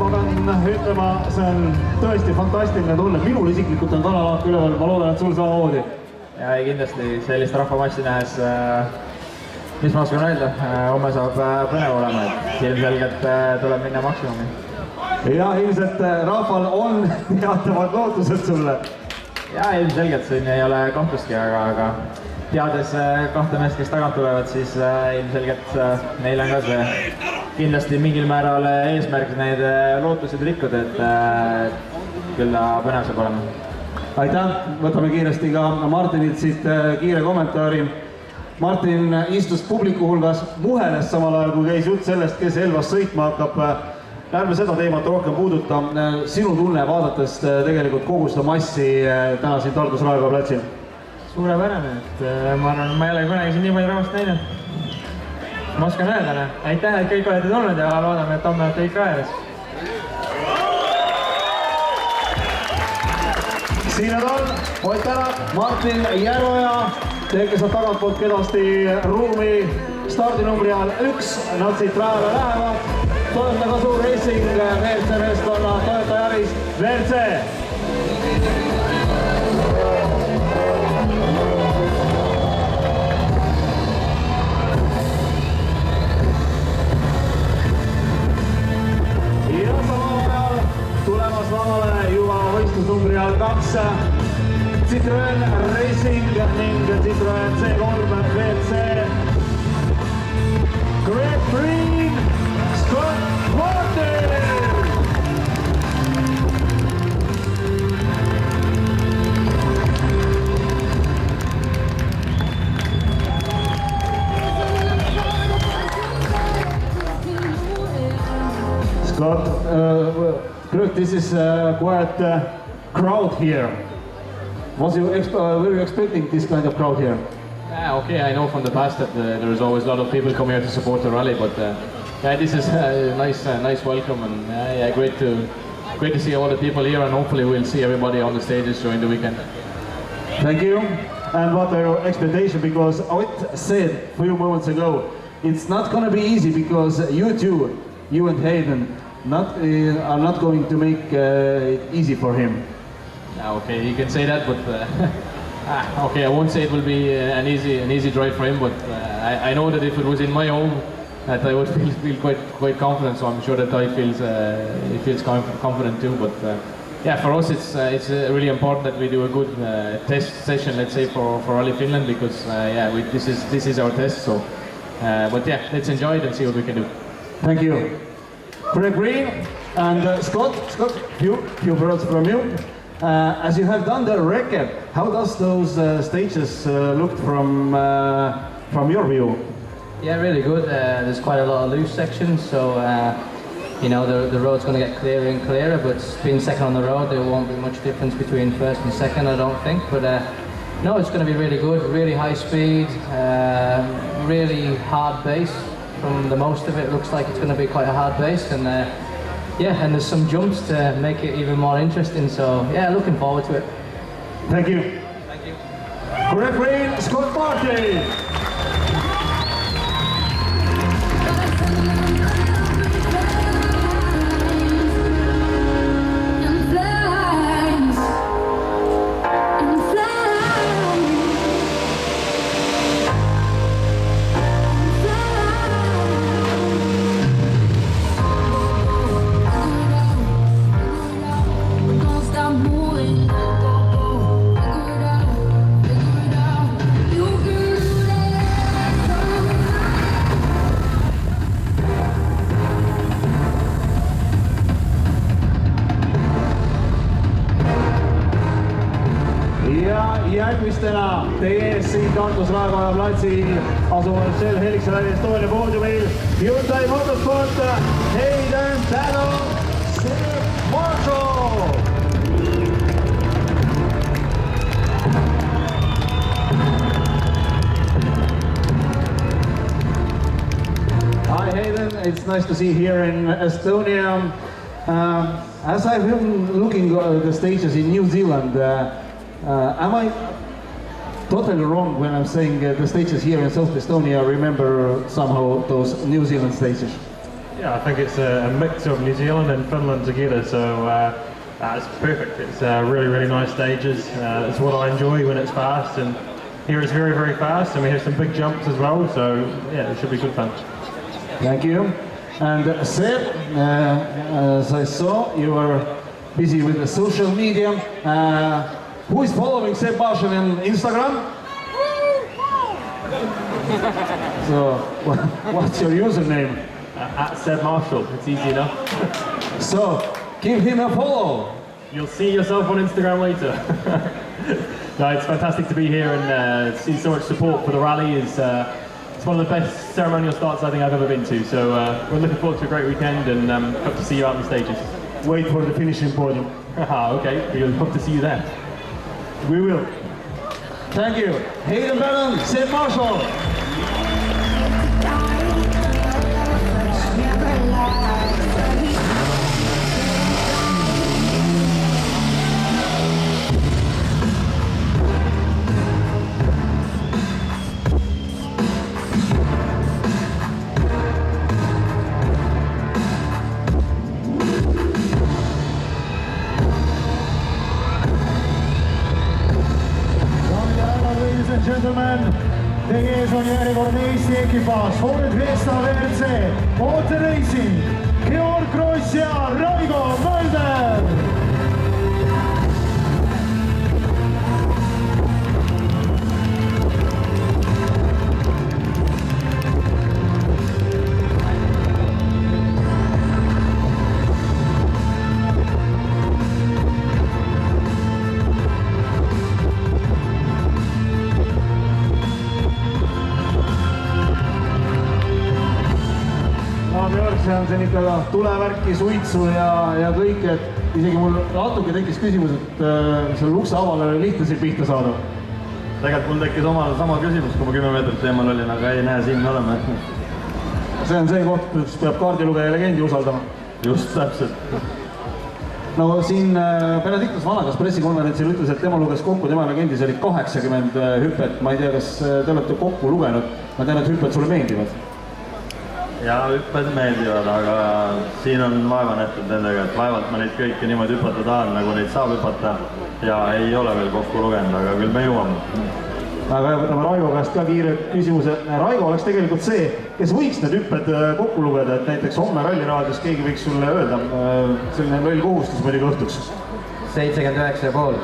ma pean ütlema, see on tõesti fantastiline tunne. Minul isiklikult on kanalaak üleval, ma loodan, et sul samamoodi. Ja kindlasti sellist rahvamassi nähes, mis ma oskan öelda, homme saab põnev olema, et ilmselgelt tuleb minna maksimumi. Ja ilmselt rahval on teatavad lootused sulle. Ja ilmselgelt siin ei ole kahtlustki, aga teades kahte meest, kes tagant tulevad, siis ilmselgelt neil on ka see kindlasti mingil määral eesmärk neid lootused rikkuda, et küll põnev saab olema. Aitäh, võtame kiiresti ka Martinilt siit kiire kommentaari. Martin istus publiku hulgas, muheles samal ajal, kui käis jutt sellest, kes Elvas sõitma hakkab. Ärme seda teemat rohkem puuduta. Sinu tunne vaadates tegelikult kogu seda massi täna siin Tartus Raekoja platsil? Suurepärane, et ma arvan, ma ei ole kunagi siin nii palju rahvast näinud. Ma oskan öelda, aitäh, et kõik olete tulnud ja loodame, et homme olete kõik ka ees. Siin nad on, Ott Tänak, Martin Järveoja, kes on tagantpoolt kedasti ruumi stardinumbri all 1, nad siit rajale lähevad. Toyota Gazoo Racing meeste meeskonna Toyota Yaris WRC. Ja samal peal tulemas lavale juba võistlusnumbri all 2 Citroen Racing ning Citroen C3 WRC. Greg Green, Scott Martin! Scott, Greg, this is quite a crowd here. Were you expecting this kind of crowd here? Yeah, okay, I know from the past that there is always a lot of people come here to support the rally, but yeah, this is a nice welcome, and yeah, great to see all the people here, and hopefully we'll see everybody on the stages during the weekend. Thank you. And what are your expectations? Because Ott said a few moments ago, it's not going to be easy because you two, you and Hayden, are not going to make it easy for him. Yeah, okay, you can say that, but okay, I won't say it will be an easy drive for him, but I know that if it was in my home, that I would feel quite confident. So I'm sure that he feels confident too. But yeah, for us it's really important that we do a good test session, let's say for Rally Finland, because yeah, this is our test. So, but yeah, let's enjoy it and see what we can do. Thank you, Greg Green and Scott. Scott, few words from you. As you have done the recap, how does those stages look from your view? Yeah, really good. There's quite a lot of loose sections, so you know the road's going to get clearer and clearer. But being second on the road, there won't be much difference between first and second, I don't think. But no, it's going to be really good. Really high speed, really hard base. From the most of it, looks like it's going to be quite a hard base, and yeah, and there's some jumps to make it even more interesting. So yeah, looking forward to it. Thank you. Thank you. Greg Green, Scott Martin. Järgmistena teie ees siin Tartus Raekoja platsil asuval Shell Helixi Rally Estonia poodiumil Hyundai Motorsport, Hayden Tänak, Steve Marshall. Hi Hayden, it's nice to see you here in Estonia. As I've been looking at the stages in New Zealand, am I totally wrong when I'm saying the stages here in South Estonia remember somehow those New Zealand stages? Yeah, I think it's a mix of New Zealand and Finland together, so it's perfect. It's really, really nice stages. It's what I enjoy when it's fast, and here it's very, very fast, and we have some big jumps as well, so yeah, it should be good fun. Thank you. And Seb, as I saw, you were busy with the social media. Who is following Seb Marshall on Instagram? So, what's your username? At Seb Marshall, it's easy enough. So, give him a follow. You'll see yourself on Instagram later. No, it's fantastic to be here and see so much support for the rally. It's one of the best ceremonial starts I think I've ever been to. So we're looking forward to a great weekend and hope to see you out on the stages. Wait for the finishing podium. Okay, we'll hope to see you there. We will. Thank you. Hayden Bannon, Seb Marshall. Gentlemen, teie ees on järjekordne Eesti ekipaaž Ford Fiesta WRC, Motor Racing, Georg Kross ja Raigo Mölder. See on siin ikka tulevärki, suitsu ja kõik, et isegi mul natuke tekkis küsimus, et selle ukse aval oli lihtne siin pihta saada. Tegelikult mul tekkis omal sama küsimus, kui ma 10 meetrit eemal olin, aga ei näe, siin me oleme. See on see koht, kus peab kaardilugeja legendi usaldama. Just täpselt. No siin Benedictus Vanagas pressikonverentsil ütles, et tema luges kokku, tema legendis oli 80 hüpet. Ma ei tea, kas te olete kokku lugenud. Ma tean, et hüpped sulle meeldivad. Ja hüpped meeldivad, aga siin on vaeva nähtud nendega, et vaevalt ma neid kõiki niimoodi hüpata tahan, nagu neid saab hüpata. Ja ei ole veel kokku lugenud, aga küll me jõuame. Aga võtame Raigo käest ka kiire küsimuse. Raigo oleks tegelikult see, kes võiks need hüpped kokku lugeda, et näiteks homme ralliraadios keegi võiks sulle öelda, selline loll kohustus muidugi õhtuks. 79,5.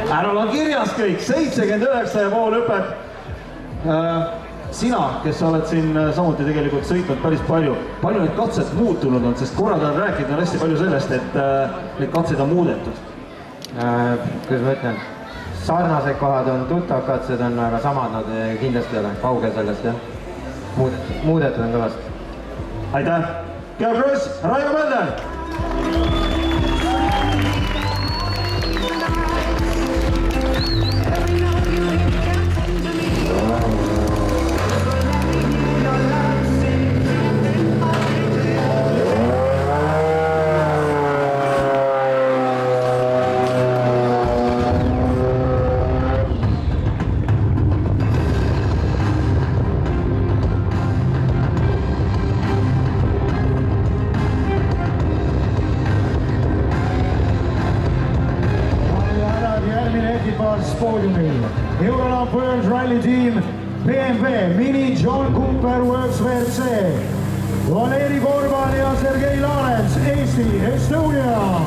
Ärol on kirjas kõik, 79,5 hüpet. Sina, kes oled siin samuti tegelikult sõitnud päris palju need katsed muutunud on, sest korraldajad rääkinud on hästi palju sellest, et need katsed on muudetud. Kuidas ma ütlen, sarnased kohad on, tuttav katsed on, aga samad nad kindlasti ole, kaugel sellest, jah. Muudetud on kõvasti. Aitäh! Georg Kross, Raigo Mölder! Poodiumil Eurolamp World Rally Team BMW Mini John Cooper Works WRC, Valeri Korban ja Sergei Laarets Eesti Estonia.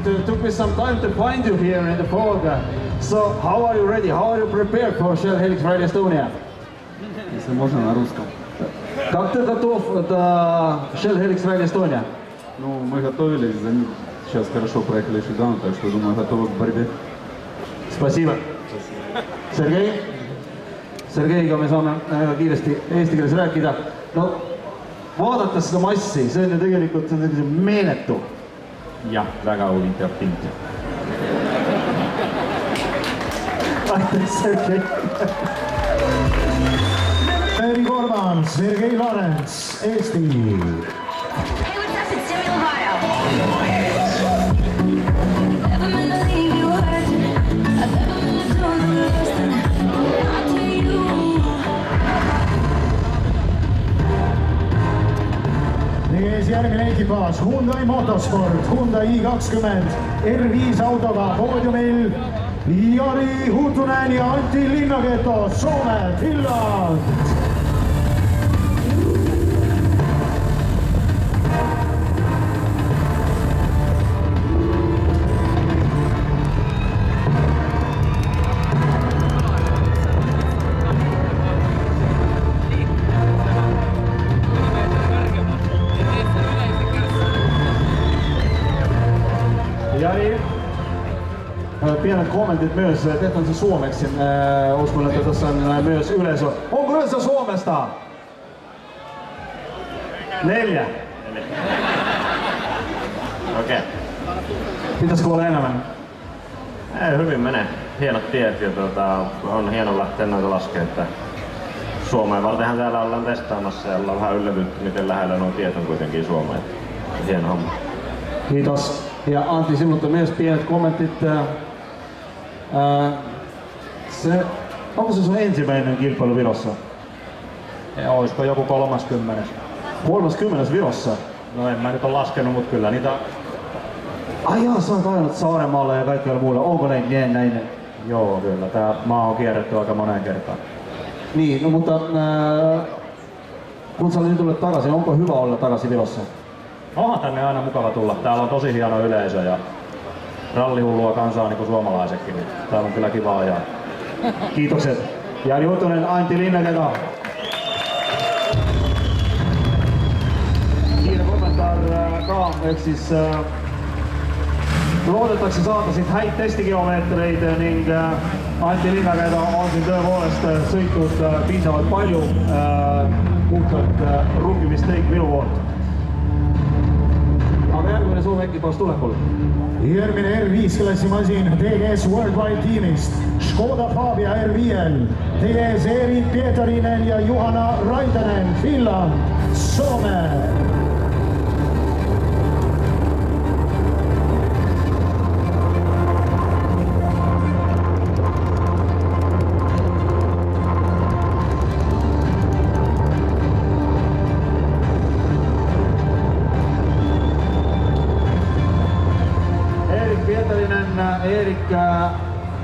It took me some time to find you here in the fog. So, how are you ready? How are you prepared for Shell Helix Rally Estonia? Если можно, на русском. Как ты готов до Shell Helix Rally Estonia? Ну, мы готовились, сейчас хорошо проехали Шиган, так что, думаю, готовы к борьбе. Spasiba. Sergei? Sergeiga me saame kiiresti eesti keeles rääkida. No, vaadates seda massi, see on ju tegelikult meeletu. Jah, väga huvitav pilt. aitäh, Sergei. Valeri Korban, Sergei Lorents, Eesti. Hey, what's up? It's Demi Lovato. Never meant to leave you hurt. I've never meant to do the worst. Not to you. Ees järgmine ekipaas Hyundai Motosport, Hyundai i20 R5 autoga poodiumil Jari Hutunen ja Antti Linnaketo, Soome, Finland. Jari, pienet kommentit myös, tehtävänsä suomeksi. Uskon, että tässä on myös yleisö. Onko yleisö Suomesta? 4. Okei. Pitäisikö olla enemmän? Hyvin menee. Hienot tiet ja on hieno lähteä noita laskemaan. Suomeen vartenhan täällä ollaan testaamassa ja ollaan vähän yllätytty, miten lähellä nuo tiet on kuitenkin Suomeen. Hieno homma. Kiitos. Ja Antti, sinulta myös pienet kommentit. Onko se sun ensimmäinen kilpailu Virossa? Olisiko joku 30. 30 Virossa? No en mä nyt ole laskenut, mutta kyllä niitä... Ai jaa, sä oot ajanut Saaremaalle ja kaikkialla muulla. Onko näin? Joo, kyllä. Tää maa on kierretty aika moneen kertaan. Niin, no mutta kun sä olet nyt tullut takaisin, onko hyvä olla takaisin Virossa? Onhan tänne aina mukava tulla. Täällä on tosi hieno yleisö ja rallihullua kansaa niin kuin suomalaisetkin. Täällä on kyllä kiva ajaa. Kiitokset. Jari Hutunen, Antti Linnaketo. Kiire kommentaar ka, ehk siis loodetakse saada siit häid testikilomeetreid ning Antti Linnaketo on siin tõepoolest sõitnud piisavalt palju puhtalt runkimistõik minu poolt. Aga järgmine Soome ekipaas tulekul. Järgmine R5 klassimasin TGS Worldwide tiimist Škoda Fabia R5-l. TGS Erik Pietarinen ja Juhana Raitanen, Finland, Soome. Erik,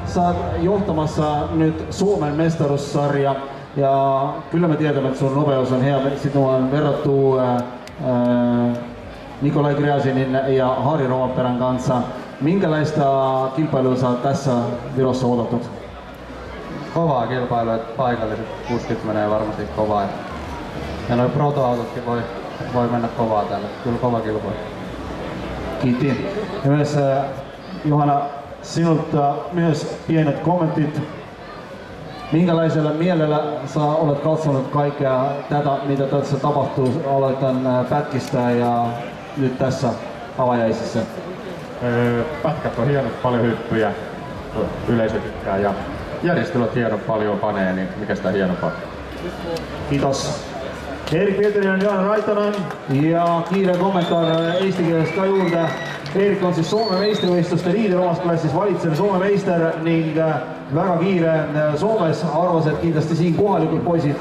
sä oot johtamassa nyt Suomen mestaruussarja ja kyllä me tiedämme, että sun nopeus on hea. Sinua on verrattu Nikolai Gryazinin ja Harri Rovanperän kanssa. Minkälaista kilpailua sä oot tässä Virossa odotettu? Kovaa kilpailua, että paikalliset kuskit menee varmasti kovaa. Ja noi protoautotkin voi mennä kovaa täällä. Kyllä kova kilpailu. Kiitti. Ja myös Juhana, sinulta myös pienet kommentit. Minkälaisella mielellä sä olet katsonut kaikkea tätä, mitä tässä tapahtuu? Aloitan pätkistä ja nyt tässä avajaisissa. Pätkät on hienot, paljon hyppyjä, yleisö tykkää ja järjestelyt hienot, paljon panee, niin mikä sitä hienompaa. Kiitos. Erik Pietarinen, Johan Raitanen ja kiire kommentaar eesti keeles ka juurde. Erik on siis Soome meistrivõistluste liider omas klassis, valitsev Soome meister ning väga kiire Soomes. Arvas, et kindlasti siin kohalikud poisid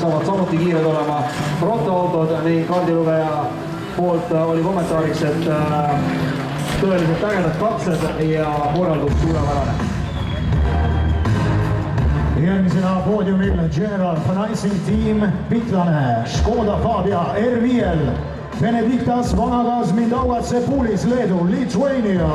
saavad samuti kiired olema. Protoautod ning kaardilugeja poolt oli kommentaariks, et tõeliselt ägedad katsed ja korraldus suurepärane. Järgmisena poodiumil General Financing Team Pitlane, Škoda Fabia R5-l. Benediktas Vanagas Mindaugas-Sepulis, Leedu, Lithuania.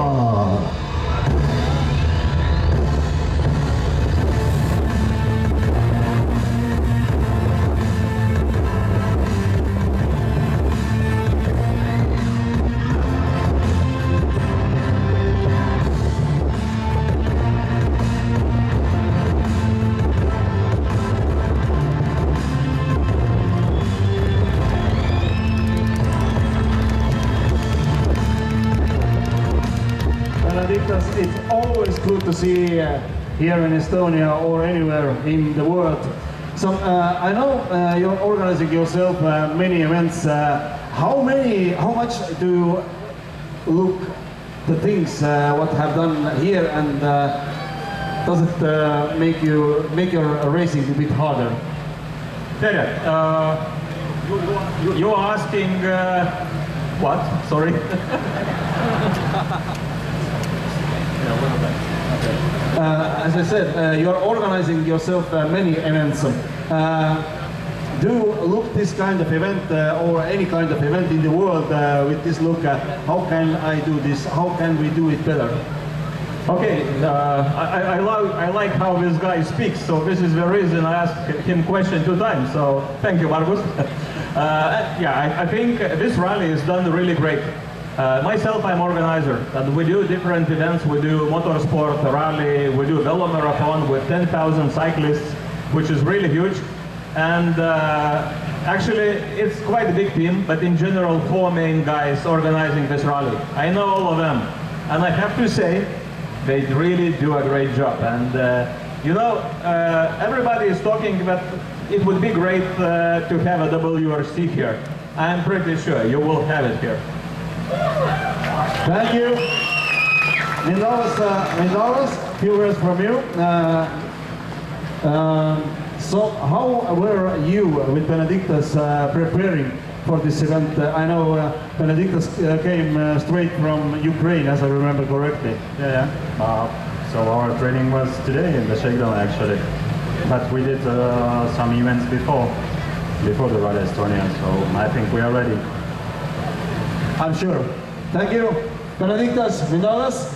It's always good to see here in Estonia or anywhere in the world. So I know you're organizing yourself many events. How much do you look the things what have done here, and does it make your racing a bit harder? Terje, you are asking what? Sorry. As I said, you are organizing yourself many events. Do you look this kind of event or any kind of event in the world with this look? How can I do this? How can we do it better? Okay, I like how this guy speaks, so this is the reason I asked him question 2 times. So thank you, Margus. Yeah, I think this rally is done really great. Myself, I'm organizer, and we do different events. We do motorsport rally, we do velo marathon with 10,000 cyclists, which is really huge. And actually, it's quite a big team, but in general, 4 main guys organizing this rally. I know all of them, and I have to say, they really do a great job. And you know, everybody is talking that it would be great to have a WRC here. I'm pretty sure you will have it here. Thank you. Mindaugas, few words from you. So how were you with Benediktas preparing for this event? I know Benediktas came straight from Ukraine, as I remember correctly. Yeah. So our training was today in the shakedown actually, but we did some events before the Rally Estonia, so I think we are ready. I'm sure. Thank you. Benediktas, Mindaugas.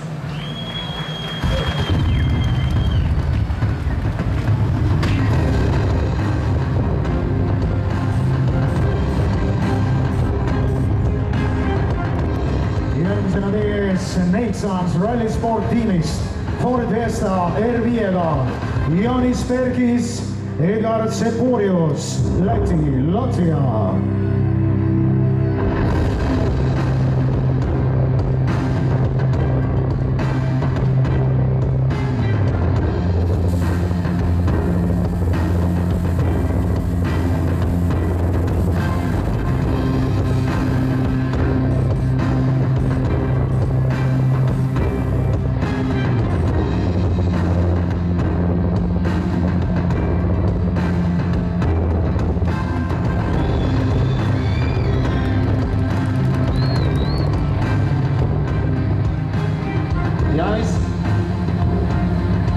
Järgmisena teie ees Neidsans Rally Sport tiimist Ford Fiesta R5-ga Janis Bergis, Edgar Tsepurius, Läti, Latvia.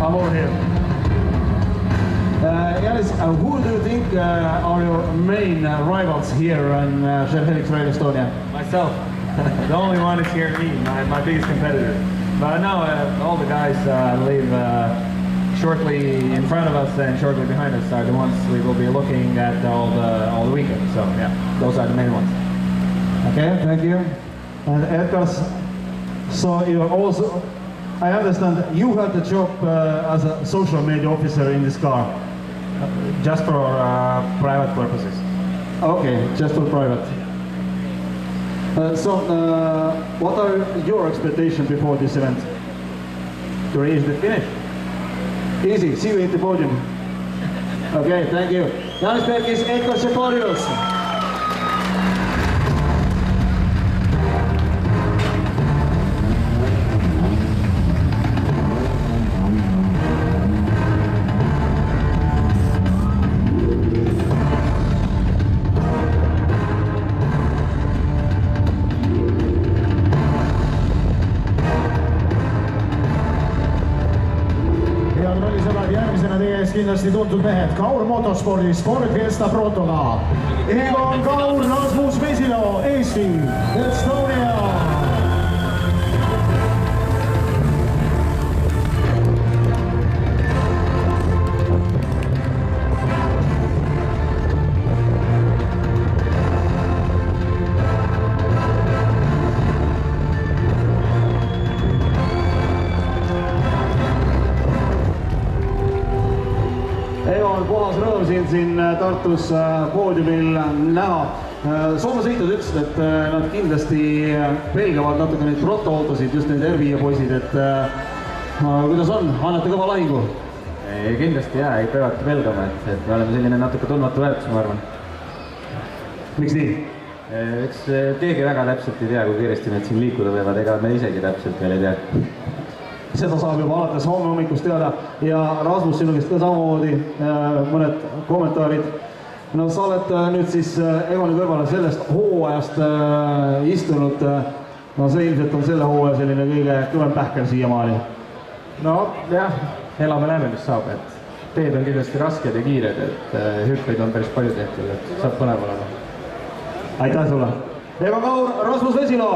I'm over here. Janis, who do you think are your main rivals here in Sherhelix Rally Estonia? Myself. The only one is here, me, my biggest competitor. But now all the guys leave shortly in front of us and shortly behind us are the ones we will be looking at all the weekend. So yeah, those are the main ones. Okay, thank you. And Edgar, so you also, I understand you had the job as a social media officer in this car. Just for private purposes. Okay, just for private. So, what are your expectations before this event? To reach the finish. Easy, see you at the podium. Okay, thank you. Janis Bergis, Edgar Tsepurius. Järgmisena teie ees kindlasti tuntud mehed Kaur Motorspordis Ford Fiesta Protoga. Egon Kaur, Rasmus Mesilo, Eesti, Estonia. On puhas rõõm siin Tartus poodiumil näha. Soome sõitjad ütlesid, et nad kindlasti pelgavad natuke neid protoautosid, just need R5 poisid, et Kuidas on? Annate kõva lahingu? Kindlasti jaa, ei peavadki pelgama, et me oleme selline natuke tundmatu väärtus, ma arvan. Miks nii? Eks keegi väga täpselt ei tea, kui kiiresti need siin liikuda võivad, ega me isegi täpselt veel ei tea. Seda saab juba alates homme hommikust teada ja Rasmus, sinu käest ka samamoodi mõned kommentaarid. No sa oled nüüd siis Egoni kõrvale sellest hooajast istunud. No see ilmselt on selle hooaja selline kõige kõvem pähkel siiamaani. No jah, elame näeme, mis saab, et teed on kindlasti rasked ja kiired, et hüppeid on päris palju tehtud, et saab põnev olema. Aitäh sulle! Ego Kaur, Rasmus Vesilo!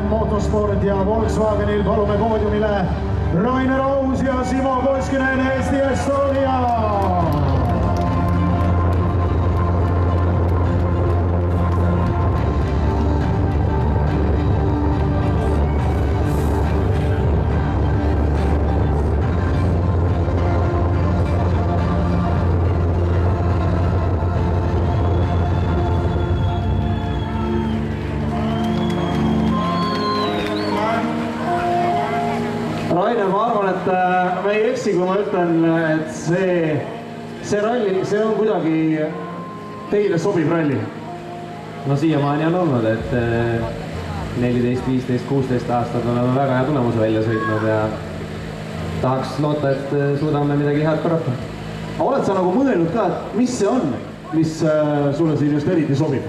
Motorsport ja Volkswagenil palume poodiumile Rainer Aus ja Simo Koskinen Eesti Estonia. Rainer, ma arvan, et me ei eksi, kui ma ütlen, et see ralli, see on kuidagi teile sobiv ralli. No siiamaani on olnud, et 14, 15, 16 aastat oleme väga hea tulemuse välja sõitnud ja tahaks loota, et suudame midagi head korrata. Oled sa nagu mõelnud ka, et mis see on, mis sulle siin just eriti sobib?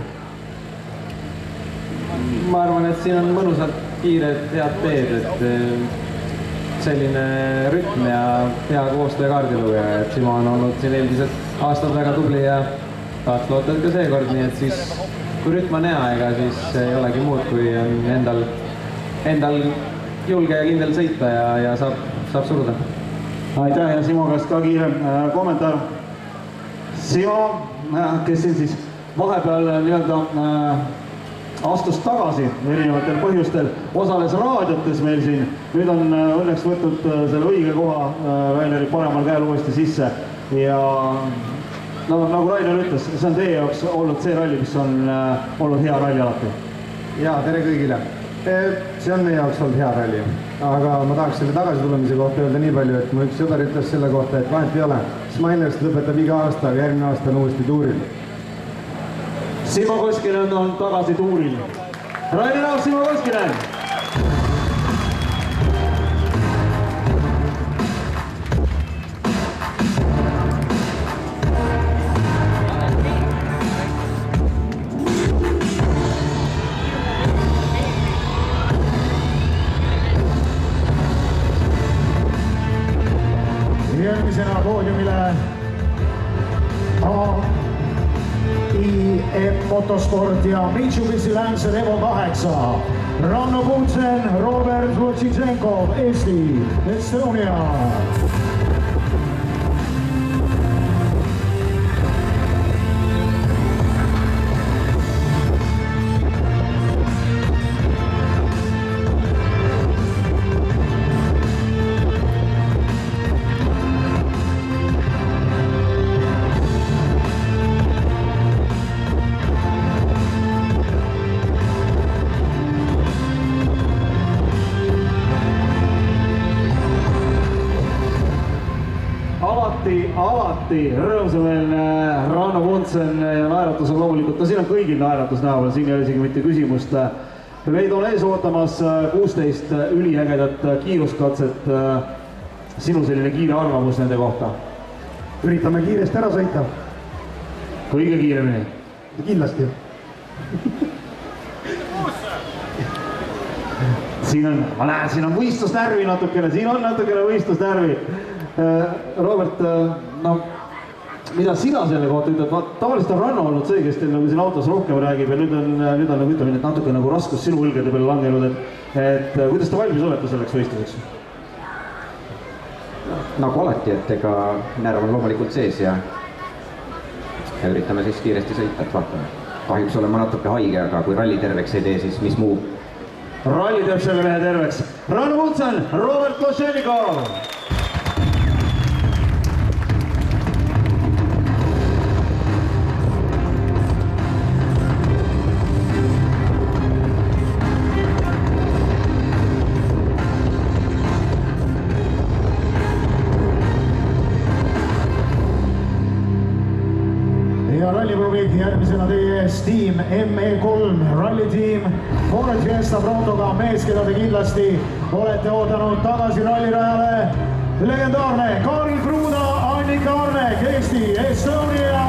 Ma arvan, et siin on mõnusalt kiired, head teed, et selline rütm ja hea koostöö kaardilugeja, et Simo on olnud siin eelmised aastad väga tubli ja tahaks loota, et ka seekord, nii et siis kui rütm on hea, ega siis ei olegi muud, kui endal julge ja kindel sõita ja saab suruda. Aitäh ja Simo käest ka kiire kommentaar. Simo, kes siin siis vahepeal nii-öelda astus tagasi erinevatel põhjustel, osales raadiotes meil siin, nüüd on õnneks võtnud selle õige koha Raineri paremal käel uuesti sisse ja no, nagu Rainer ütles, see on teie jaoks olnud see ralli, mis on olnud hea ralli alati. Jaa, tere kõigile. See on meie jaoks olnud hea ralli, aga ma tahaks selle tagasitulemise kohta öelda nii palju, et mu üks sõber ütles selle kohta, et vahet ei ole, Smilerst lõpetab iga aasta, aga järgmine aasta on uuesti tuuril. Simo Koskinen on tagasi tuuril. Rainer Aus, Simo Koskinen! Järgmisena poodiumile IM Motorsport ja Mitsubishi Lancer Evo 8. Ranno Putsen, Robert Vlotšitšenkov, Eesti, Estonia. Alati rõõmsameelne Ranno Putsen ja naeratus on loomulikult, no siin on kõigil naeratus näha peal, siin ei ole isegi mitte küsimust. Meid on ees ootamas 16 üliägedat kiiruskatset. Sinu selline kiire arvamus nende kohta? Üritame kiiresti ära sõita. Kõige kiiremini? Kindlasti. Siin on, ma näen, siin on võistlusnärvi natukene, siin on natukene võistlusnärvi. Robert, no, mida sina selle kohta ütled? Tavaliselt on Ranno olnud see, kes teil nagu siin autos rohkem räägib ja nüüd on nagu ütleme, et natuke nagu raskus sinu õlgede peale langenud, et kuidas te valmis olete selleks võistluseks? nagu alati, et ega närv on loomulikult sees ja üritame siis kiiresti sõita, et vaatame. Kahjuks olen ma natuke haige, aga kui ralli terveks ei tee, siis mis muu? Ralli teeb selle mehe terveks. Run Woodson, Robert Koshenikov! Rallipublik järgmisena teie ees tiim ME3 rallitiim Ford Fiesta Protoga mees, keda te kindlasti olete oodanud tagasi rallirajale. Legendaarne Karl Kruda, Annika Arnek, Eesti, Estonia!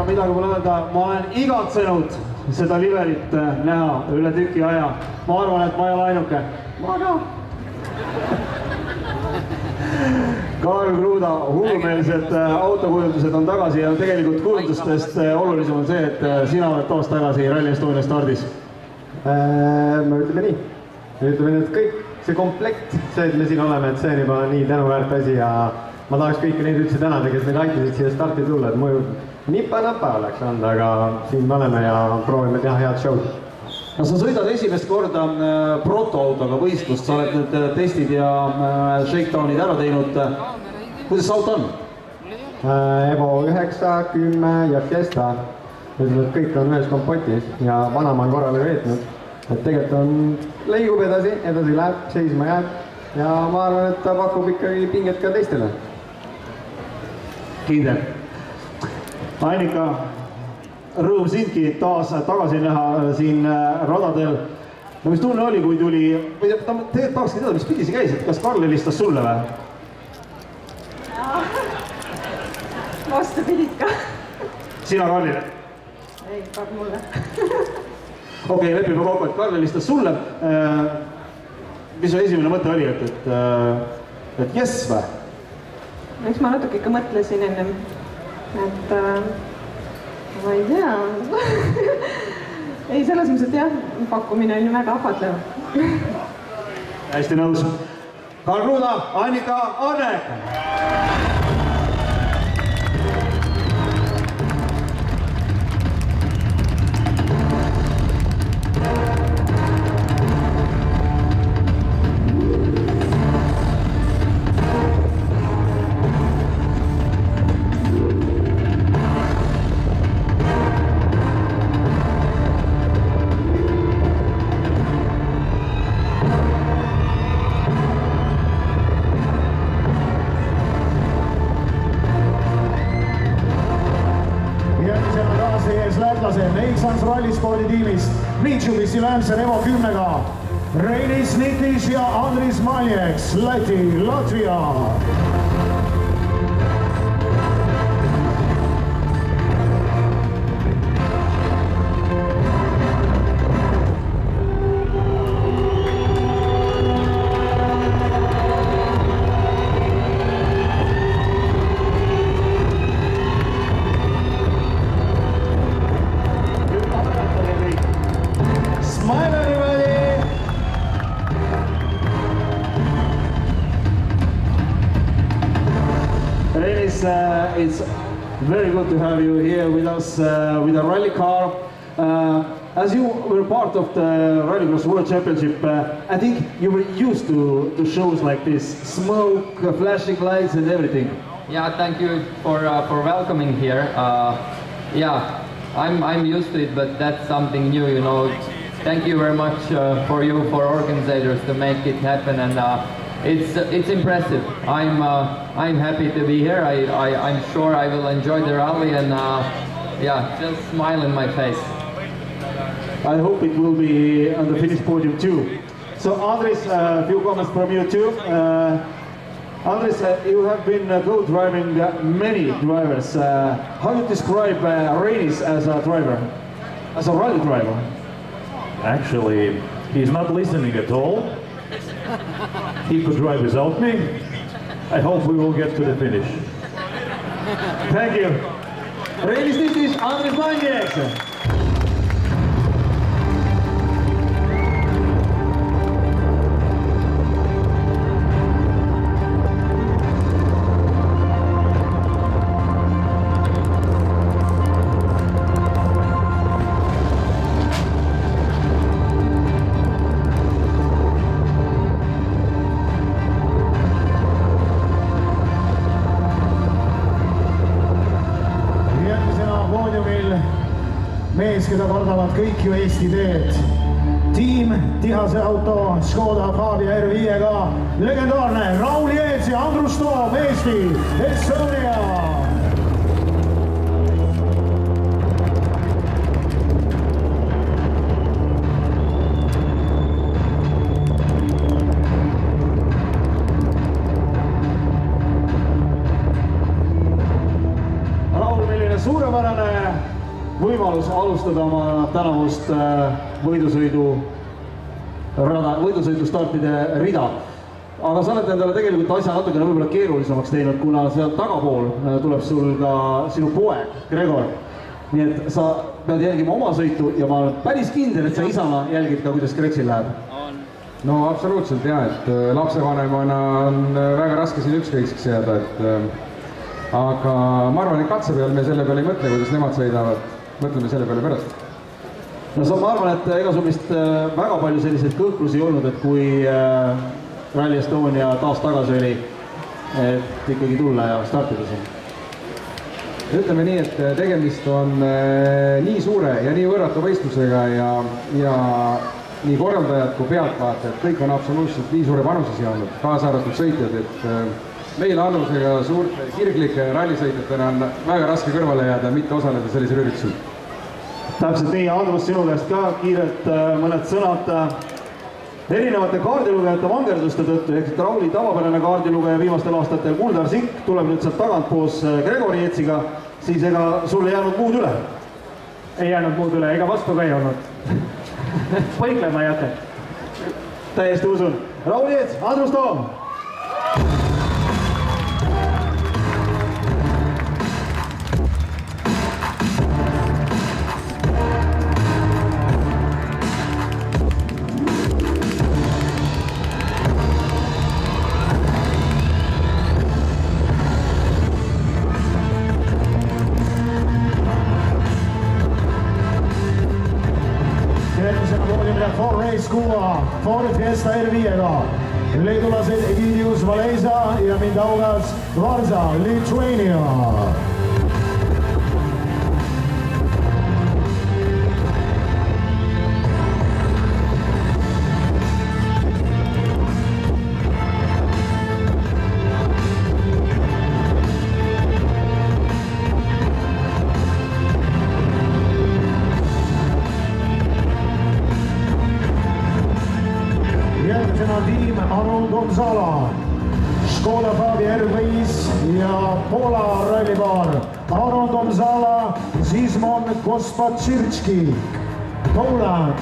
Midagi pole öelda, ma olen igatsenud seda liverit näha üle tüki aja. Ma arvan, et ma ei ole ainuke. Ma ka. Karl Kruda, hullumeelsed autokujundused on tagasi ja tegelikult kujundustest olulisem on see, et sina oled taas tagasi Rally Estonia stardis. Me ütleme nii. Me ütleme nii, et kõik see komplekt, see, et me siin oleme, et see on juba nii tänuväärt asi ja ma tahaks kõiki neid üldse tänada, kes meid aitasid siia starti tulla, et mõju nipa-napa oleks olnud, aga siin me oleme ja proovime teha head show'd. No sa sõidad esimest korda protoautoga võistlust, sa oled nüüd testid ja shakedownid ära teinud. Kuidas see auto on? Evo 9, 10 ja Fiesta. Ütleme, et kõik on ühes kompotis ja vanamaa on korrale veetnud. Et tegelikult on leigub edasi läheb, seisma jääb ja ma arvan, et ta pakub ikkagi pinget ka teistele. Kindel. Annika, rõõm sindki taas tagasi näha siin radadel. No mis tunne oli, kui tuli, tegelikult tahakski teada, mis pidi see käis, et kas Karl helistas sulle või? Vastu pidid ka. Sina Karlile? Ei, Karl mulle. Okei, lepime kokku, et Karl helistas sulle. Mis su esimene mõte oli, et jess või? Eks ma natuke ikka mõtlesin ennem, et ma ei tea. Ei, selles mõttes, et jah, pakkumine on ju väga ahvatlev. Hästi nõus. Karl Kruda, Annika Arnek! Neiksans rallisporditiimist Mitsubishi Lancer Evo 10-ga Reinis Nitis ja Andris Maljeks, Läti, Latvia. It's very good to have you here with us with a rally car. As you were part of the Rallycross World Championship, I think you were used to shows like this, smoke, flashing lights and everything. Yeah, thank you for welcoming here. Yeah, I'm used to it, but that's something new, you know. Thank you very much for organizers to make it happen, and it's impressive. I'm happy to be here. I'm sure I will enjoy the rally, and yeah, just smile in my face. I hope it will be on the finish podium too. So Andris, a few comments from you too. Andres, you have been co-driving many drivers. How do you describe Reinis as a driver, as a rally driver? Actually, he's not listening at all. He could drive without me. I hope we will get to the finish. Thank you. Reinis tiitis Andres Manieks. Mees, keda kardavad kõik ju Eesti teed. Tiim Tihase auto Škoda Fabia R5-ga. Legendaarne Raul Jeets ja Andrus Toom, Eesti, Estonia. Raul, milline suurepärane võimalus alustada oma tänavust võidusõidustartide rida. Aga sa oled endale tegelikult asja natukene võib-olla keerulisemaks teinud, kuna seal tagapool tuleb sul ka sinu poeg, Gregor. Nii et sa pead jälgima oma sõitu ja ma olen päris kindel, et sa isana jälgid ka, kuidas Gregsil läheb. No absoluutselt jah, et lapsevanemana on väga raske siin ükskõikseks jääda, aga ma arvan, et katse peal me selle peale ei mõtle, kuidas nemad sõidavad. Mõtleme selle peale pärast. No ma arvan, et ega sul vist väga palju selliseid kõhklusi ei olnud, et kui Rally Estonia taas tagasi oli, et ikkagi tulla ja startida siin. Ütleme nii, et tegemist on nii suure ja nii võrratu võistlusega ja nii korraldajad kui pealtvaatajad, kõik on absoluutselt nii suure panuse siia olnud, kaasa arvatud sõitjad, et meil Annusega suurte kirglike rallisõitjatena on väga raske kõrvale jääda, mitte osaleda sellisel üritusel. Täpselt nii, Andrus, sinu käest ka kiirelt mõned sõnad erinevate kaardilugejate vangerduste tõttu, ehk Rauli tavapärane kaardilugeja viimastel aastatel Kuldar Sikk tuleb nüüd sealt tagant koos Gregori Jeetsiga, siis ega sul ei jäänud muud üle? Ei jäänud muud üle, ega vastu ka ei olnud. Põiklema ei jäta. Täiesti usun. Raul Jeets, Andrus Toom! Ford Race 6, Ford Fiesta R5-ga. Leedulased Egidius Valesa ja Mindaugas Varza, Lithuania. Tiim Aron Gonzala, Škoda Fabia R5 ja Poola rallipaar Aron Gonzala, Zizmon Kospaczyrski, Poland.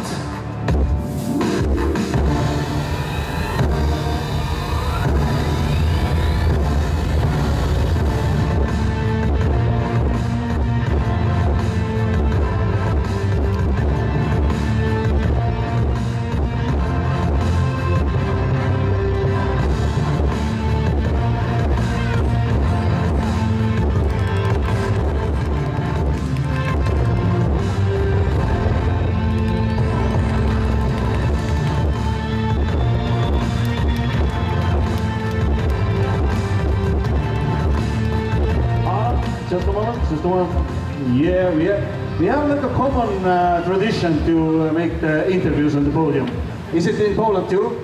Yeah, we have like a common tradition to make the interviews on the podium. Is it in Poland too?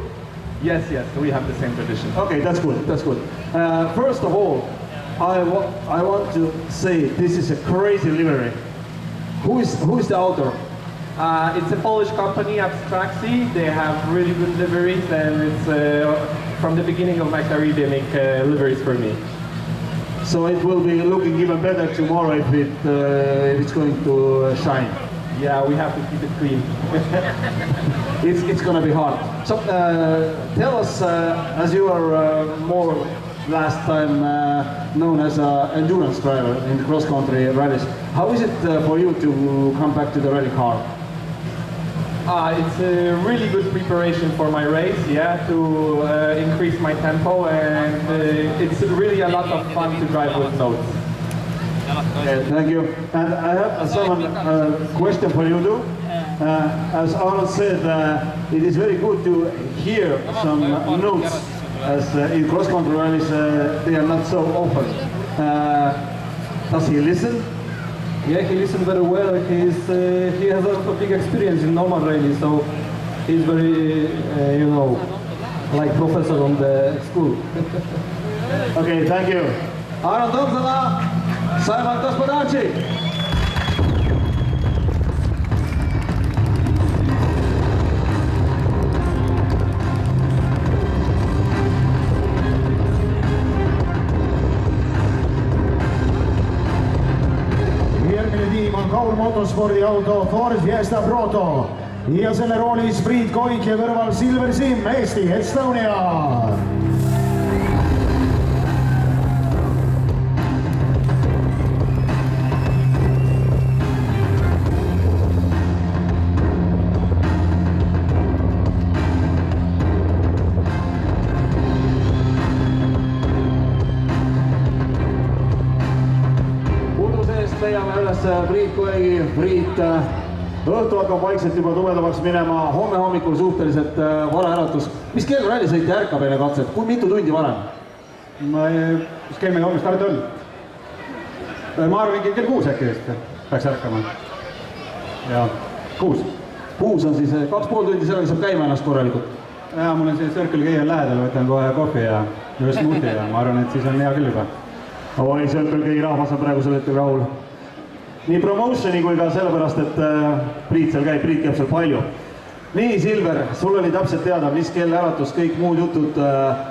Yes, we have the same tradition. Okay, that's good, that's good. First of all, I want to say this is a crazy livery. Who is the author? It's a Polish company, Abstraxi. They have really good liveries, and it's from the beginning of my career they make liveries for me. So it will be looking even better tomorrow if it's going to shine. Yeah, we have to keep it clean. It's going to be hard. So tell us, as you are more last time known as an endurance driver in the cross-country rallies, how is it for you to come back to the rally car? It's a really good preparation for my race, yeah, to increase my tempo, and it's really a lot of fun to drive with notes. Thank you. And I have some question for you too. As Arnold said, it is very good to hear some notes, as in cross-country rallies they are not so often. Does he listen? Yeah, he listens very well. He has a big experience in normal rally, so he's very, like professor on the school. Okay, thank you. Arnold Dobzala, Simon Gospodarczyk. Tiim on Kaur Motorspordi auto Ford Fiesta Proto ja selle roolis Priit Koik ja kõrval Silver Sim, Eesti, Estonia. Leiame üles Priit Koegi. Priit, õhtu hakkab vaikselt juba tumedamaks minema, homme hommikul suhteliselt vara äratus. Mis kell rallisõitja ärkab enne katset? Kui mitu tundi varem? Kus kell meil homme start on? Ma arvan, kell 6 äkki vist peaks ärkama. Ja 6. 6 on siis 2,5 tundi, sellega saab käima ennast korralikult. Ja mul on see Circle K on lähedal, võtan kohe kohvi ja smoothie ja ma arvan, et siis on hea küll juba. Oi, Circle K rahvas on praegu selle hetkel rahul. Nii promotioni kui ka sellepärast, et Priit seal käib, Priit käib seal palju. Nii, Silver, sul oli täpselt teada, mis kell äratus, kõik muud jutud.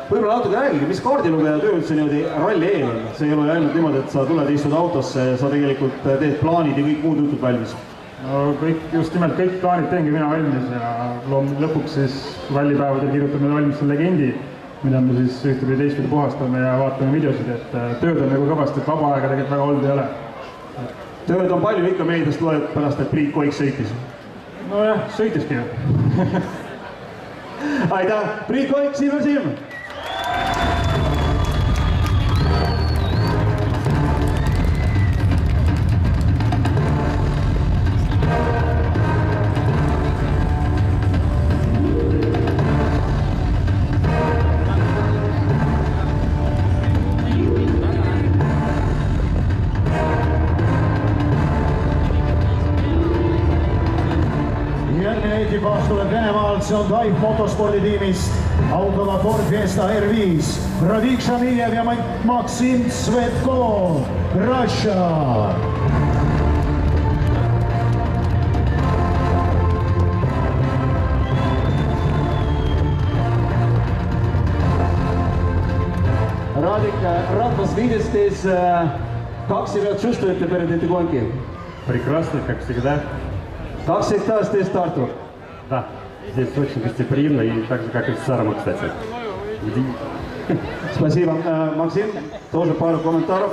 Võib-olla natuke räägige, mis kaardilugeja töö üldse niimoodi ralli eel on? See ei ole ainult niimoodi, et sa tuled ja istud autosse, sa tegelikult teed plaanid ja kõik muud jutud valmis. No kõik, just nimelt kõik plaanid teengi mina valmis ja lõpuks siis rallipäevadel kirjutame valmis selle legendi, mida me siis ühte või teist puhastame ja vaatame videosid, et tööd on nagu kõvasti, et vaba aega tegelikult väga olnud ei ole. Tööd on palju, ikka meediast loed pärast, et Priit Koik sõitis. No jah, sõitiski ju. Aitäh, Priit Koik, Silver Sim! Ekipaas tuleb Venemaalt, see on Dive Motorspordi tiimist, autoga Ford Fiesta R5, Radik Šamijev ja Maksim Tsvetkov, Russia. Radik, rahvas видитесь, как себя чувствуете перед этой гонки? Прекрасно, как всегда. Как всегда здесь старту? Да, здесь очень гостеприимно и так же, как и в Сарамо, кстати. Спасибо. Максим, тоже пару комментариев.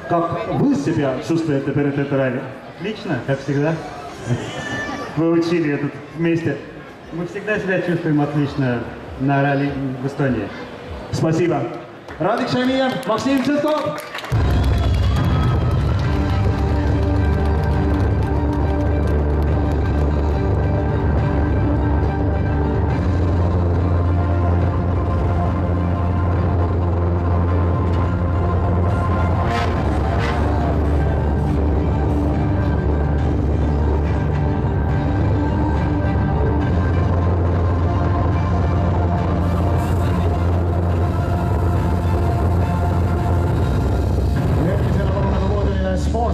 Как вы себя чувствуете перед этой ралли? Отлично, как всегда. Вы учили это вместе? Мы всегда себя чувствуем отлично на ралли в Эстонии. Спасибо. Радик Шамиев, Максим Цветков.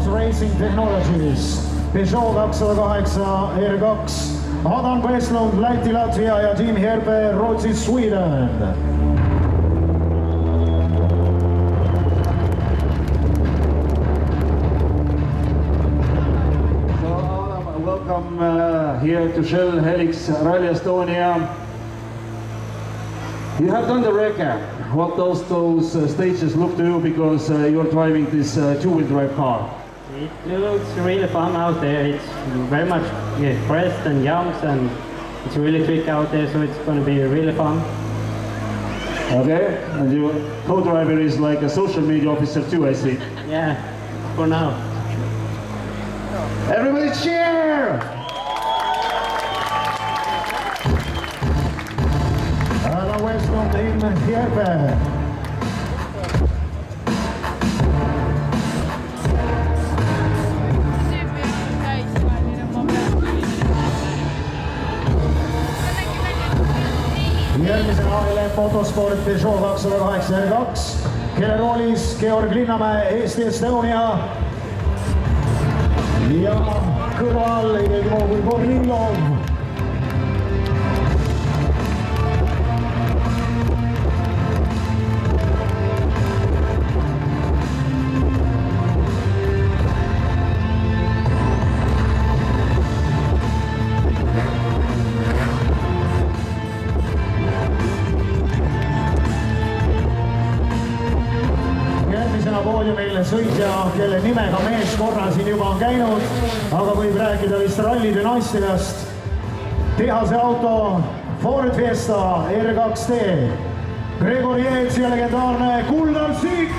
Racing Technologies. Peugeot 208 R2, Adam Westlund, Läti, Latvia ja Tim Herbe, Rootsi, Sweden. Welcome here to Shell Helix Rally Estonia. You have done the record. What those stages look to you because you're driving this two-wheel drive car? It looks really fun out there. It's very much fresh and jumps and it's really quick out there, so it's going to be really fun. Okay, and your co-driver is like a social media officer too, I see. Yeah, for now. Everybody cheer! Adam Westlund, Tim Herbe. Järgmisena LM Motorsport Peugeot 208 R2, kelle roolis Georg Linnamäe, Eesti Estonia ja kõrval ei keegi muu kui Kornilov. Poodiumil sõitja, kelle nimega mees korra siin juba on käinud, aga võib rääkida vist ralli dünastiast. Tehase auto Ford Fiesta R2T, Gregor Jeets ja legendaarne Kuldar Sikk.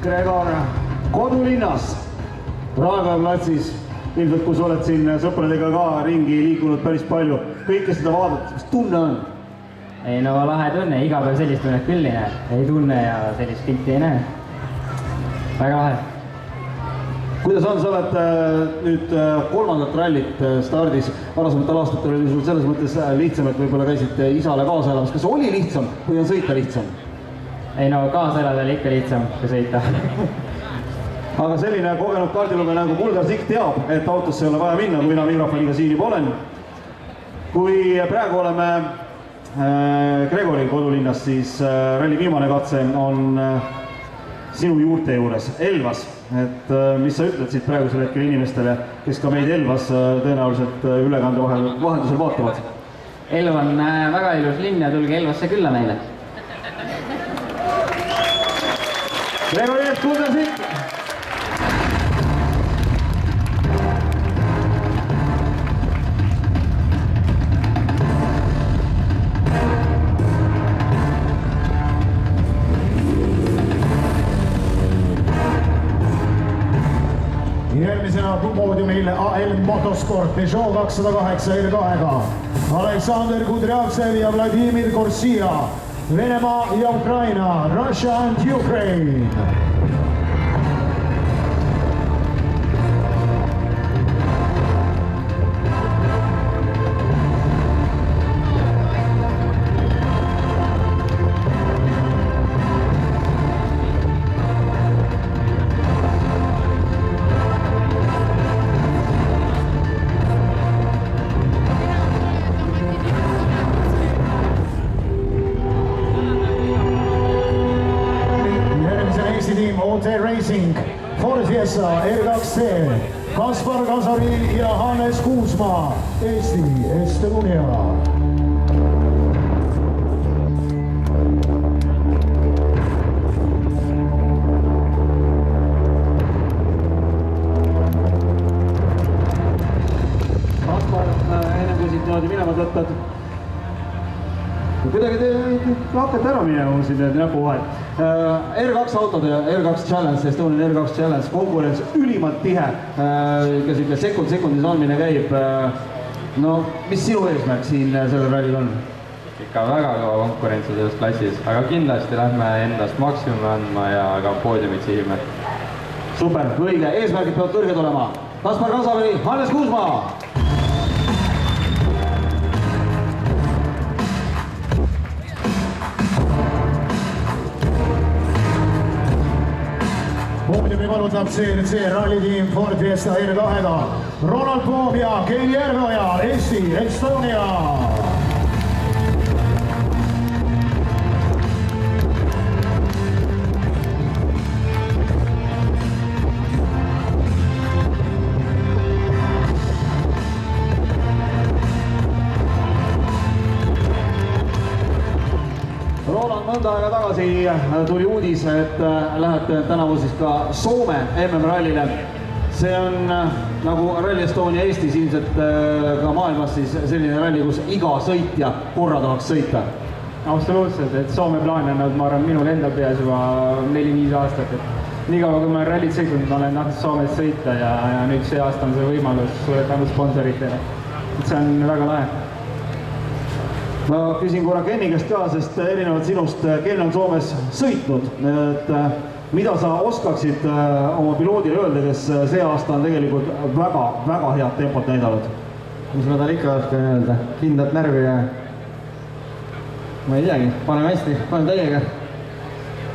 Gregor, kodulinnas Raekoja platsis, ilmselt kui sa oled siin sõpradega ka ringi liikunud päris palju, kõike seda vaadata, mis tunne on? Ei no lahe tunne, iga päev sellist tunnet küll ei tunne ja sellist pilti ei näe. Väga lahe. Kuidas on, sa oled nüüd kolmandat rallit stardis, varasematel aastatel oli sul selles mõttes lihtsam, et võib-olla käisid isale kaasa elamas. Kas oli lihtsam või on sõita lihtsam? Ei no kaasa elada oli ikka lihtsam kui sõita. Aga selline kogenud kaardilugeja nagu Kuldar Sikk teab, et autosse ei ole vaja minna, kui mina mikrofoniga siin juba olen. Kui praegu oleme Gregori kodulinnas, siis ralli viimane katse on sinu juurte juures, Elvas. Et mis sa ütled siit praegusel hetkel inimestele, kes ka meid Elvas tõenäoliselt ülekande vahendusel vaatavad? Elv on väga ilus linn ja tulge Elvasse külla meile. Gregori ees, Kuldar Sikk! Järgmisena poodiumil LM Motorsport Peugeot 208 R2-ga Aleksander Kudrjavtsev ja Vladimir Korsia, Venemaa ja Ukraina, Russia and Ukraine. Racing, Ford Fiesta R2T, Kaspar Kasari ja Hannes Kuusmaa, Eesti Estonia. Kaspar, enne kui siit niimoodi minema tõttad. Kuidagi te hakkate ära minema siin näpu vahel. R2 autode ja R2 Challenge, Estonian R2 Challenge, konkurents ülimalt tihe, ikka sekundis andmine käib. No, mis sinu eesmärk siin sellel rallil on? Ikka väga kõva konkurentsi selles klassis, aga kindlasti lähme endast maksimumi andma ja ka poodiumid sihime. Super, õige, eesmärgid peavad kõrged olema. Kaspar Kasari, Hannes Kuusmaa! jalutab CRC rallitiim Ford Fiesta R2-ga. Ronald Poom ja Ken Järveoja, Eesti, Estonia. Roland, mõnda aega tagasi tuli uudis, et lähete tänavu siis ka Soome MM-rallile. See on nagu Rally Estonia Eestis ilmselt ka maailmas siis selline ralli, kus iga sõitja korra tahaks sõita. Absoluutselt, et Soome plaan on olnud, ma arvan, minul enda peas juba 4-5 aastat. Nii kaua, kui ma olen rallit sõitnud, ma olen tahtnud Soomes sõita ja nüüd see aasta on see võimalus suure tänu sponsoritele. See on väga lahe. Ma küsin korra Kenni käest ka, sest erinevalt sinust Ken on Soomes sõitnud. Mida sa oskaksid oma piloodile öelda, kes see aasta on tegelikult väga head tempot näidanud? Mis ma tal ikka oskan öelda? Kindlat närvi ja ma ei teagi, paneme hästi, paneme täiega.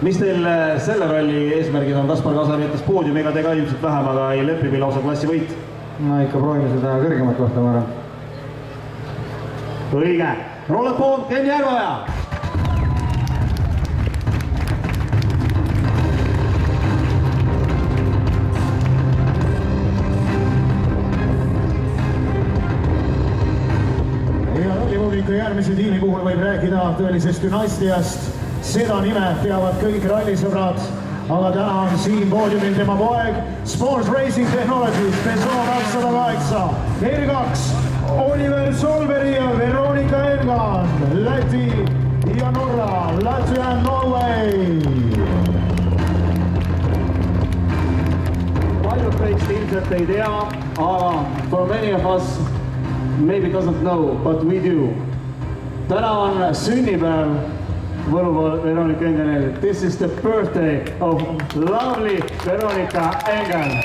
Mis teil selle ralli eesmärgid on? Kaspar Kasar jättes poodiumiga, te ka ilmselt vähem, aga ei lepib lausa klassi võit? Ma ikka proovime seda kõrgemat kohta, ma arvan. Õige! Roland Poom, Ken Järveoja! Ja rallipubliku järgmise tiimi puhul võib rääkida tõelisest dünastiast. Seda nime teavad kõik rallisõbrad, aga täna on siin poodiumil tema poeg Sports Racing Technologies Peugeot 208 R2 Oliver Solberg ja Veronika Engan, Läti ja Norra, Latvia and Norway. Paljud teist ilmselt ei tea, aga for many of us maybe doesn't know, but we do. Täna on sünnipäev võluval Veronika Enganil. This is the birthday of lovely Veronika Engan.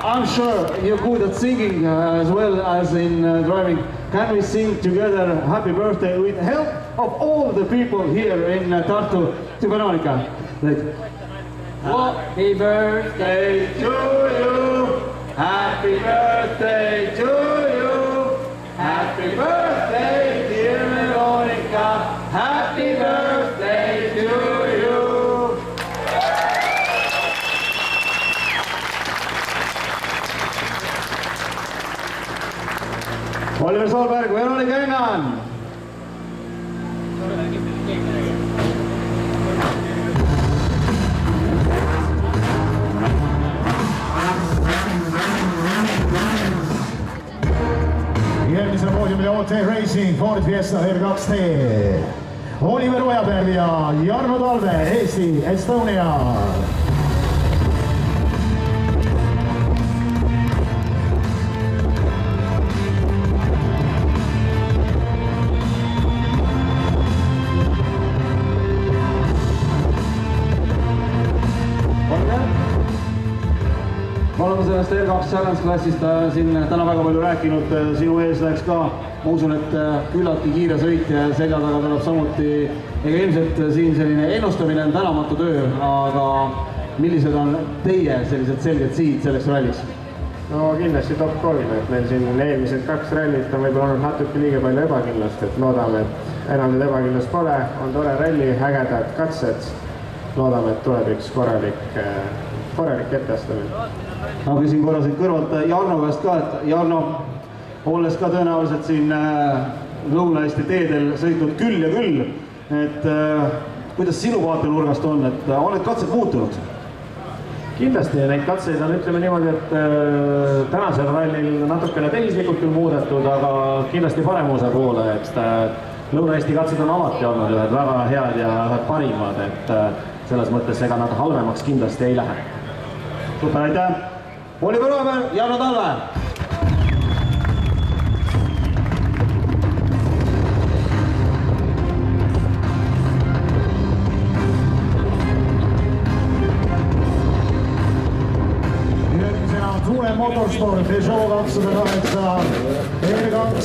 I'm sure you're good at singing as well as in driving. Can we sing together Happy Birthday with help of all the people here in Tartu to Veronika? Happy birthday to you, happy birthday to you, happy birthday dear Veronika, happy birthday to you. Oliver Solberg, Veronika Engan. Järgmisel poodiumil OT Racing Ford Fiesta R2T. Oliver Ojapäev ja Jarno Talve, Eesti, Estonia. Me oleme sellest R2 Challenge klassist siin täna väga palju rääkinud, sinu ees läks ka, ma usun, et küllaltki kiire sõit ja selja taga tuleb samuti, ega ilmselt siin selline ennustamine on tänamatu töö, aga millised on teie sellised selged sihid selleks rallis? No kindlasti top 3, et meil siin eelmised 2 rallit on võib-olla olnud natuke liiga palju ebakindlust, et loodame, et enam nüüd ebakindlust pole, on tore ralli, hägedad katsed, loodame, et tuleb üks korralik etteastamine. Ma küsin korra siit kõrvalt Jarno käest ka, et Jarno, olles ka tõenäoliselt siin Lõuna-Eesti teedel sõitnud küll ja küll, et kuidas sinu vaatenurgast on, et oled katsed muutunud? Kindlasti neid katseid on, ütleme niimoodi, et tänasel rallil natukene tehislikult küll muudetud, aga kindlasti paremuse poole, et Lõuna-Eesti katsed on alati olnud ühed väga head ja ühed parimad, et selles mõttes ega nad halvemaks kindlasti ei lähe. Super, aitäh! Oliver Ojapäev, Jarno Talve! Järgmisena Tule Motorsport Peugeot 208 R2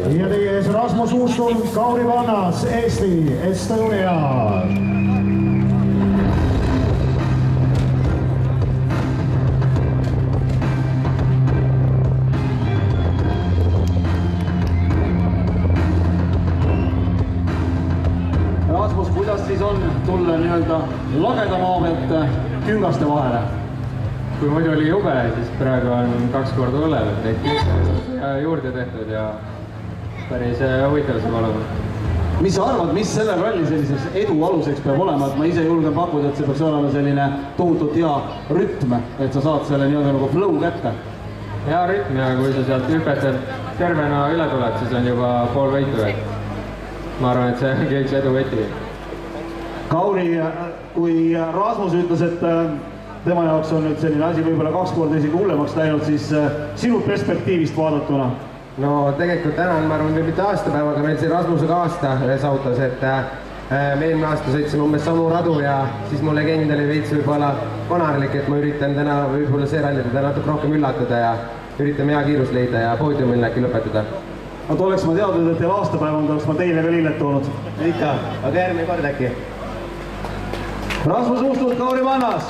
ja teie ees Rasmus Uustund, Kauri Vannas, Eesti, Estonia. Rasmus, kuidas siis on tulla nii-öelda lageda maa pealt küngaste vahele? Kui muidu oli jube, siis praegu on 2 korda hullem, et neid küngaste juurde tehtud ja päris huvitav saab olema. Mis sa arvad, mis selle ralli selliseks edu aluseks peab olema, et ma ise julgen pakkuda, et see peaks olema selline tohutult hea rütm, et sa saad selle nii-öelda nagu flow kätte? Hea rütm ja kui sa sealt hüpetelt tervena üle tuled, siis on juba pool võitu, et ma arvan, et see ongi üks edu võti. Kauri, kui Rasmus ütles, et tema jaoks on nüüd selline asi võib-olla 2 korda isegi hullemaks läinud, siis sinu perspektiivist vaadatuna? No tegelikult täna on, ma arvan, mitte aastapäevaga meil siin Rasmusega aasta ühes autos, et me eelmine aasta sõitsime umbes samu radu ja siis mu legend oli veits võib-olla konarlik, et ma üritan täna võib-olla see ralli teda natuke rohkem üllatada ja üritame hea kiirus leida ja poodiumil äkki lõpetada. Aga oleks ma teadnud, et teil aastapäev on, oleks ma teile ka lillet toonud. Ikka, aga järgmine kord äkki. Rasmus Uustund, Kauri Vannas!